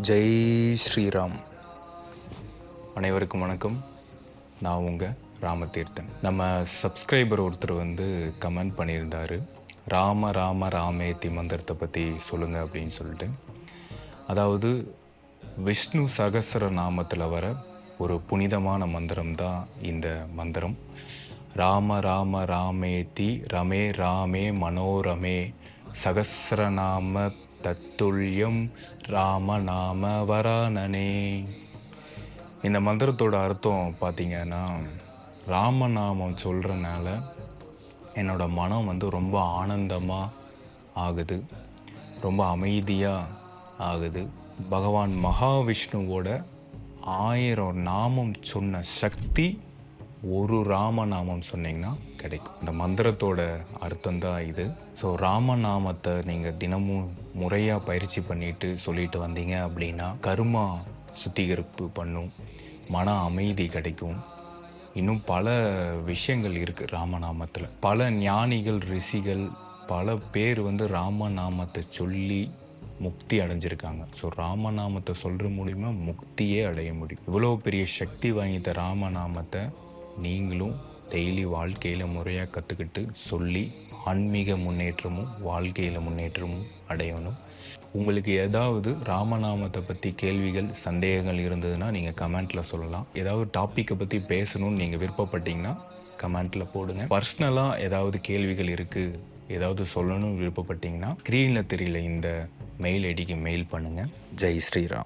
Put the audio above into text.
ஜெய் ஸ்ரீராம். அனைவருக்கும் வணக்கம். நான் உங்கள் ராமதீர்த்தன். நம்ம சப்ஸ்கிரைபர் ஒருத்தர் கமெண்ட் பண்ணியிருந்தார், ராம ராம ராமேத்தி மந்திரத்தை பற்றி சொல்லுங்கள் அப்படின்னு சொல்லிட்டு. அதாவது விஷ்ணு சகஸ்ர நாமத்தில் வர ஒரு புனிதமான மந்திரம் தான் இந்த மந்திரம். ராம ராம ராமேத்தி ரமே ராமே மனோரமே சகஸ்ரநாம தத்துல்யம் ராம நாம வரானனே. இந்த மந்திரத்தோட அர்த்தம் பார்த்தீங்கன்னா, ராமநாமம் சொல்கிறனால என்னோட மனம் ரொம்ப ஆனந்தமாக ஆகுது, ரொம்ப அமைதியாக ஆகுது. பகவான் மகாவிஷ்ணுவோட 1000 நாமம் சொன்ன சக்தி ஒரு ராமநாமம் சொன்னீங்கன்னா கிடைக்கும். இந்த மந்திரத்தோட அர்த்தம் தான் இது. ஸோ ராமநாமத்தை நீங்கள் தினமும் முறையாக பயிற்சி பண்ணிட்டு சொல்லிட்டு வந்தீங்க அப்படின்னா கர்மா சுத்திகரிப்பு பண்ணும், மன அமைதி கிடைக்கும். இன்னும் பல விஷயங்கள் இருக்குது ராமநாமத்தில். பல ஞானிகள், ரிஷிகள், பல பேர் ராமநாமத்தை சொல்லி முக்தி அடைஞ்சிருக்காங்க. ஸோ ராமநாமத்தை சொல்கிற மூலிமா முக்தியே அடைய முடியும். இவ்வளோ பெரிய சக்தி வாய்ந்த ராமநாமத்தை நீங்களும் டெய்லி வாழ்க்கையில் முறையாக கற்றுக்கிட்டு சொல்லி ஆன்மீக முன்னேற்றமும் வாழ்க்கையில் முன்னேற்றமும் அடையணும். உங்களுக்கு ஏதாவது ராமநாமத்தை பற்றி கேள்விகள், சந்தேகங்கள் இருந்ததுன்னா நீங்கள் கமெண்ட்டில் சொல்லலாம். ஏதாவது டாப்பிக்கை பற்றி பேசணும்னு நீங்கள் விருப்பப்பட்டீங்கன்னா கமெண்ட்டில் போடுங்க. பர்சனலாக ஏதாவது கேள்விகள் இருக்குது, ஏதாவது சொல்லணும்னு விருப்பப்பட்டீங்கன்னா ஸ்க்ரீனில் தெரியல இந்த மெயில் ஐடிக்கு மெயில் பண்ணுங்கள். ஜெய் ஸ்ரீராம்.